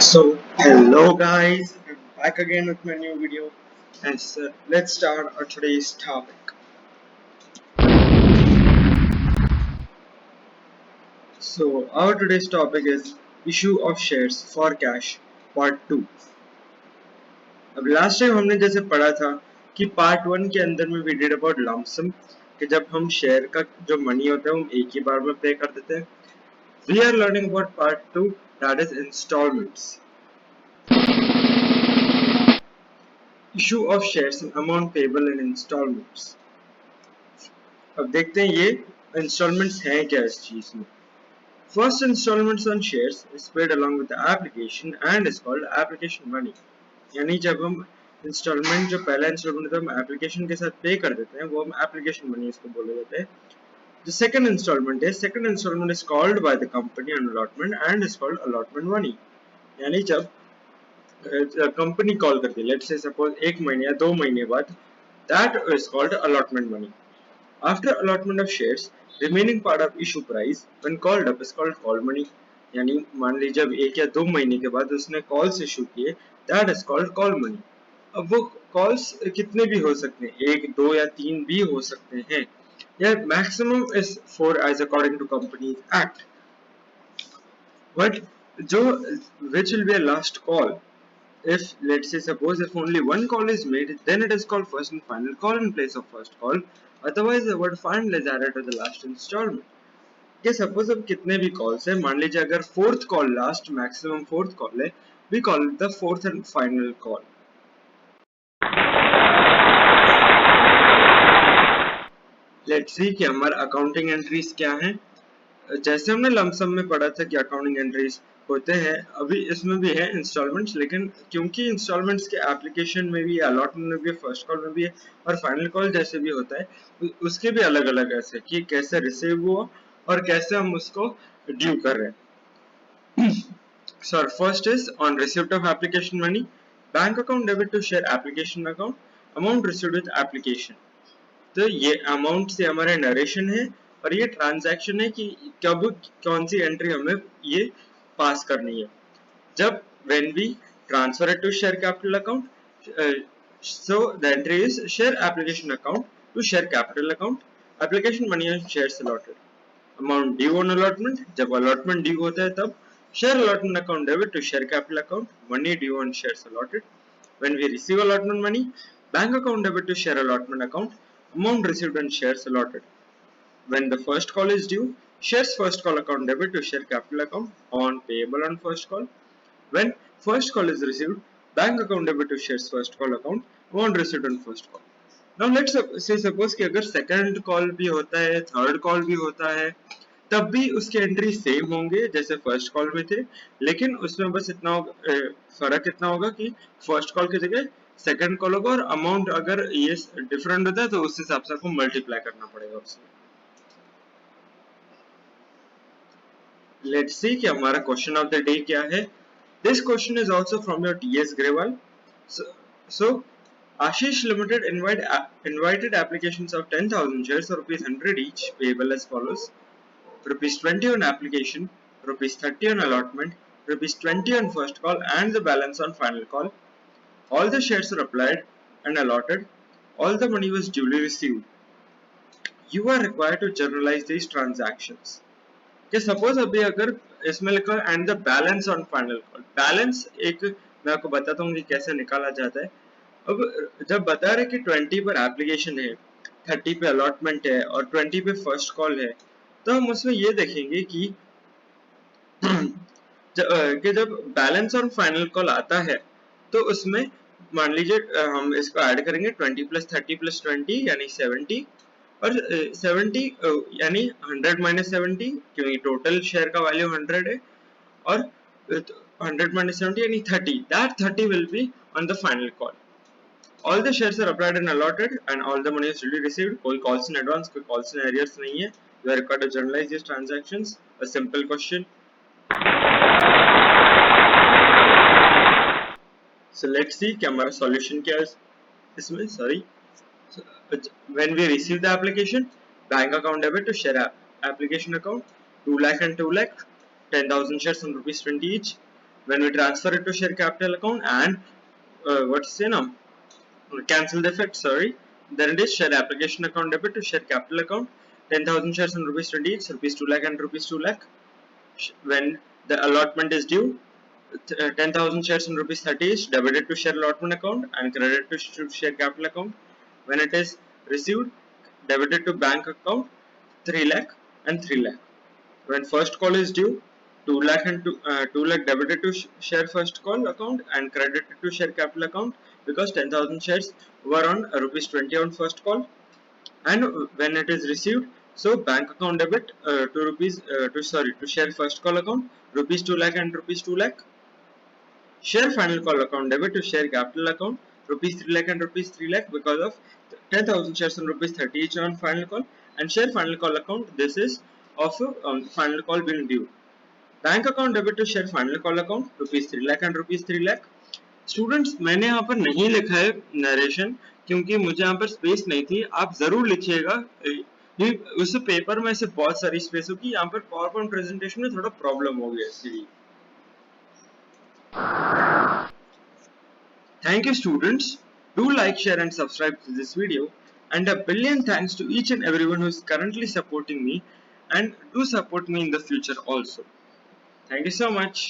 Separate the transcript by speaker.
Speaker 1: So, hello guys, I'm back again with my new video, and let's start our today's topic. So, our today's topic is issue of shares for cash, part 2. अब last time हमने जैसे पढ़ा था कि part 1 के अंदर में we did about lump sum कि जब हम शेयर का जो मनी होता है हम एक ही बार में पे कर देते हैं. We are learning about part 2, that is instalments. Issue of shares and amount payable in instalments. अब देखते हैं ये इंस्टॉलमेंट्स हैं क्या इस चीज में. First installments on shares is paid along with the application and is called application money. यानी जब हम इंस्टॉलमेंट जो पहला इंस्टॉलमेंट होता है हम एप्लीकेशन के साथ पे कर देते हैं वो हम एप्लीकेशन मनी इसको बोले जाते हैं. The second installment is called by the company an allotment and is called allotment money. यानी जब कंपनी कॉल करती है लेट्स से सपोज एक महीने या 2 महीने बाद that is called allotment money. After allotment of shares, remaining part of issue price when called up is called call money. यानी मान लीजिए जब 1 या 2 महीने के बाद उसने कॉल्स इशू किए that is called call money. अब वो कॉल्स कितने भी हो सकते हैं, 1, 2 या 3 भी हो सकते हैं. या maximum is 4 as according to companies act. But जो which will be a last call, if let's say suppose if only one call is made then it is called first and final call in place of first call. Otherwise the word final is added to the last installment. ये suppose अब कितने भी calls है, मान लीजिए अगर fourth call last maximum fourth call है we call the fourth and final call. Let's see कि हमारा अकाउंटिंग एंट्रीज क्या है. जैसे हमने लमसम में पढ़ा था कि अकाउंटिंग एंट्रीज होते हैं, अभी इसमें भी है इंस्टॉलमेंट्स, लेकिन क्योंकि इंस्टॉलमेंट्स के एप्लीकेशन में भी, अलॉटमेंट में भी, फर्स्ट कॉल में भी है और फाइनल कॉल जैसे भी होता है उसके भी अलग अलग ऐसे कि कैसे रिसीव हुआ और कैसे हम उसको ड्यू कर रहे हैं. So first is on receipt of application money, bank account debit to share application account, amount received with application. तो ये अमाउंट से हमारे नरेशन है और ये ट्रांजैक्शन है कि कब कौन सी एंट्री हमें ये पास करनी है. जब when we transfer it to share capital account, so the entry is share application account to share capital account, application money and shares allotted. Amount due on allotment, जब allotment due होता है तब share allotment account debit to share capital account, money due on shares allotted. When we receive allotment money, bank account debit to share allotment account, amount received on shares allotted. When the first call is due, shares first call account debit to share capital account on payable on first call. When first call is received, bank account debit to shares first call account, amount received on first call. Now let's say suppose कि अगर second call भी होता है, third call भी होता है, तब भी उसके एंट्री सेम होंगे जैसे फर्स्ट कॉल में थे, लेकिन उसमें बस इतना फर्क इतना होगा कि फर्स्ट कॉल की जगह सेकंड कॉल होगा और अमाउंट अगर ये डिफरेंट होता है तो उस हिसाब से आपको मल्टीप्लाई करना पड़ेगा उसमें. लेट्स सी कि हमारा क्वेश्चन ऑफ द डे क्या है. This question is also from your TS Grewal. So Ashish Limited invited applications of 10,000 shares or rupees 100 each, payable as follows: rupees 20 on application, rupees 30 on allotment, rupees 20 on first call, and the balance on final call. All the shares are applied and allotted. All the money was duly received. You are required to generalize these transactions. कि suppose अभी अगर इसमें लिखा and the balance on final call, balance एक मैं आपको बताता हूँ कि कैसे निकाला जाता है. अब जब बता रहे कि 20 पर एप्लीकेशन है, 30 पे अलॉटमेंट है और 20 पे फर्स्ट कॉल है, तो हम उसमें ये देखेंगे कि जब बैलेंस ऑन फाइनल कॉल आता है तो उसमें मान लीजिए हम इसको ऐड करेंगे 20 प्लस 30 प्लस 20 यानी 70 और 70 यानी 100 माइनस 70 क्योंकि टोटल शेयर का वैल्यू 100 है और 100 minus 70 यानी 30. That 30 will be on the final call. All the shares are applied and allotted and all the money is duly received. कोई calls in advance, कोई calls in arrears नहीं है. You are required to generalize these transactions. A simple question. So let's see कि हमारा solution क्या है इसमें. Sorry. So, when we receive the application, bank account debit to share application account 2 lakh and 2 lakh, 10,000 shares on rupees 20 each. when we transfer it to share capital account and what's cancel the effect, sorry, then it is share application account debit to share capital account. 10,000 shares on rupees 20 each, rupees 2 lakh and rupees 2 lakh. When the allotment is due, 10,000 shares on rupees 30 each debited to share allotment account and credited to share capital account. When it is received, debited to bank account 3 lakh and 3 lakh. When first call is due, 2 lakh and 2 lakh debited to share first call account and credited to share capital account because 10,000 shares were on rupees 20 on first call. And when it is received, so bank account debit to rupees to share first call account rupees 2 lakh and rupees 2 lakh. Share final call account debit to share capital account rupees 3 lakh and rupees 3 lakh because of 10,000 shares on rupees 30 each on final call. And share final call account, this is of final call being due. Bank account debit to share final call account rupees 3 lakh and rupees 3 lakh. Students मैंने यहाँ पर नहीं लिखा है narration क्योंकि मुझे यहाँ पर स्पेस नहीं थी, आप जरूर लिखिएगा. उस पेपर में से बहुत सारी स्पेस होगी, यहाँ पर पावर पॉइंट प्रेजेंटेशन में थोड़ा प्रॉब्लम हो गया इसलिए. Thank you students. Do like, share and subscribe to this video, and a billion thanks to each and everyone who is currently supporting me, and do support me in the future also. Thank you so much.